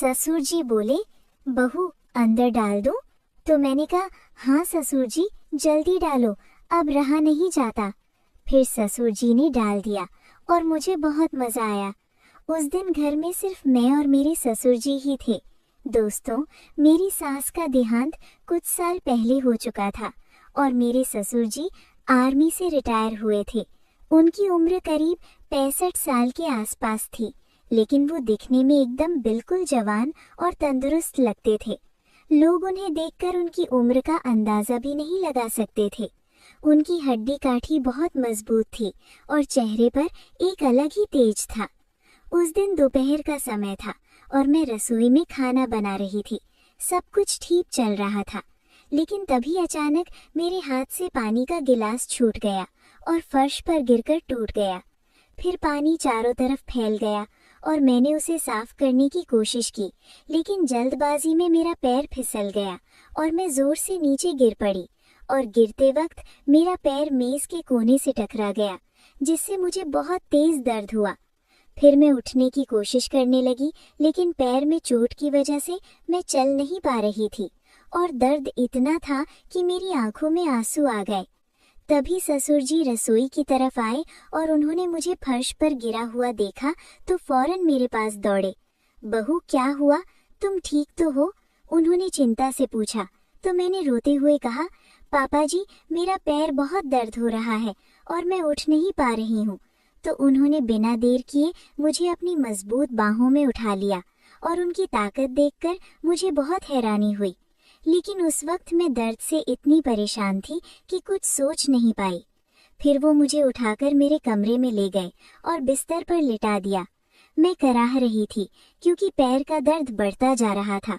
ससुर जी बोले, बहू अंदर डाल दूं? तो मैंने कहा, हाँ ससुर जी जल्दी डालो, अब रहा नहीं जाता। फिर ससुर जी ने डाल दिया और मुझे बहुत मजा आया। उस दिन घर में सिर्फ मैं और मेरे ससुर जी ही थे। दोस्तों, मेरी सास का देहांत कुछ साल पहले हो चुका था और मेरे ससुर जी आर्मी से रिटायर हुए थे। उनकी उम्र करीब 65 साल के आसपास थी, लेकिन वो दिखने में एकदम बिल्कुल जवान और तंदुरुस्त लगते थे। लोग उन्हें देखकर उनकी उम्र का अंदाजा भी नहीं लगा सकते थे। उनकी हड्डी काठी बहुत मजबूत थी और चेहरे पर एक अलग ही तेज था। उस दिन दोपहर का समय था और मैं रसोई में खाना बना रही थी। सब कुछ ठीक चल रहा था, लेकिन तभी अचानक मेरे हाथ से पानी का गिलास छूट गया और फर्श पर गिरकर टूट गया। फिर पानी चारों तरफ फैल गया और मैंने उसे साफ करने की कोशिश की, लेकिन जल्दबाजी में मेरा पैर फिसल गया और मैं जोर से नीचे गिर पड़ी और गिरते वक्त मेरा पैर मेज के कोने से टकरा गया, जिससे मुझे बहुत तेज दर्द हुआ। फिर मैं उठने की कोशिश करने लगी, लेकिन पैर में चोट की वजह से मैं चल नहीं पा रही थी और दर्द इतना था कि मेरी आंखों में आंसू आ गए। तभी ससुर जी रसोई की तरफ आए और उन्होंने मुझे फर्श पर गिरा हुआ देखा तो फौरन मेरे पास दौड़े। बहू क्या हुआ, तुम ठीक तो हो? उन्होंने चिंता से पूछा। तो मैंने रोते हुए कहा, पापा जी मेरा पैर बहुत दर्द हो रहा है और मैं उठ नहीं पा रही हूँ। तो उन्होंने बिना देर किए मुझे अपनी मजबूत बाहों में उठा लिया और उनकी ताकत देखकर मुझे बहुत हैरानी हुई। लेकिन उस वक्त मैं दर्द से इतनी परेशान थी कि कुछ सोच नहीं पाई। फिर वो मुझे उठाकर मेरे कमरे में ले गए और बिस्तर पर लिटा दिया। मैं कराह रही थी क्योंकि पैर का दर्द बढ़ता जा रहा था।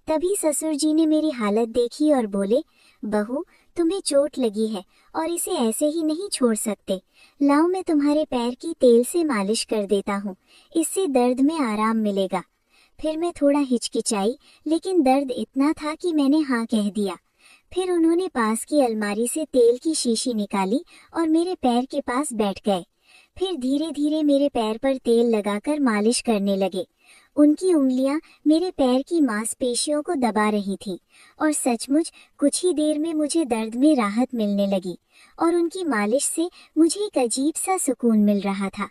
तभी ससुर जी ने मेरी हालत देखी और बोले, बहू तुम्हें चोट लगी है और इसे ऐसे ही नहीं छोड़ सकते। लाओ मैं तुम्हारे पैर की तेल से मालिश कर देता हूँ, इससे दर्द में आराम मिलेगा। फिर मैं थोड़ा हिचकिचाई, लेकिन दर्द इतना था कि मैंने हाँ कह दिया। फिर उन्होंने पास की अलमारी से तेल की शीशी निकाली और मेरे पैर के पास बैठ गए। फिर धीरे धीरे मेरे पैर पर तेल लगाकर मालिश करने लगे। उनकी उंगलियां मेरे पैर की मांसपेशियों को दबा रही थीं और सचमुच कुछ ही देर में मुझे दर्द में राहत मिलने लगी और उनकी मालिश से मुझे एक अजीब सा सुकून मिल रहा था।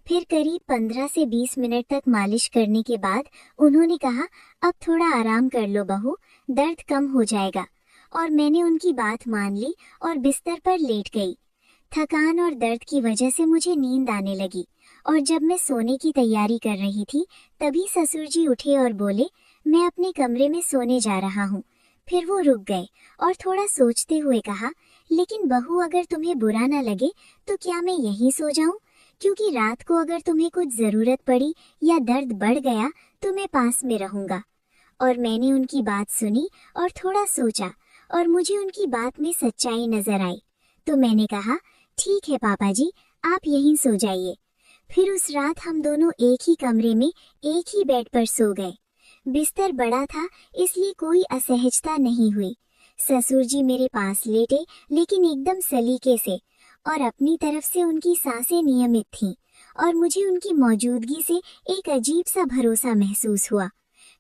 फिर करीब 15 से 20 मिनट तक मालिश करने के बाद उन्होंने कहा, अब थोड़ा आराम कर लो बहू, दर्द कम हो जाएगा। और मैंने उनकी बात मान ली और बिस्तर पर लेट गई। थकान और दर्द की वजह से मुझे नींद आने लगी और जब मैं सोने की तैयारी कर रही थी तभी ससुर जी उठे और बोले, मैं अपने कमरे में सोने जा रहा हूँ। फिर वो रुक गए और थोड़ा सोचते हुए कहा, लेकिन बहू अगर तुम्हें बुरा ना लगे तो क्या मैं यहीं सो जाऊं? क्योंकि रात को अगर तुम्हें कुछ जरूरत पड़ी या दर्द बढ़ गया तो मैं पास में रहूंगा। और मैंने उनकी बात सुनी और थोड़ा सोचा और मुझे उनकी बात में सच्चाई नजर आई। तो मैंने कहा, ठीक है पापा जी, आप यहीं सो जाइए। फिर उस रात हम दोनों एक ही कमरे में एक ही बेड पर सो गए। बिस्तर बड़ा था इसलिए कोई असहजता नहीं हुई। ससुर जी मेरे पास लेटे, लेकिन एकदम सलीके से, और अपनी तरफ से उनकी सांसें नियमित थीं और मुझे उनकी मौजूदगी से एक अजीब सा भरोसा महसूस हुआ।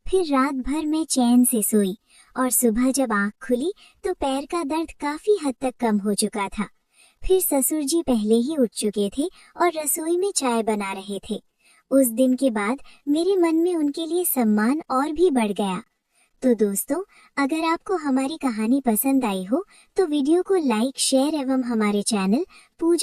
फिर रात भर मैं चैन से सोई और सुबह जब आँख खुली तो पैर का दर्द काफी हद तक कम हो चुका था। फिर ससुर जी पहले ही उठ चुके थे और रसोई में चाय बना रहे थे। उस दिन के बाद मेरे मन में उनके लिए सम्मान और भी बढ़ गया। तो दोस्तों, अगर आपको हमारी कहानी पसंद आई हो तो वीडियो को लाइक, शेयर एवं हमारे चैनल पूजा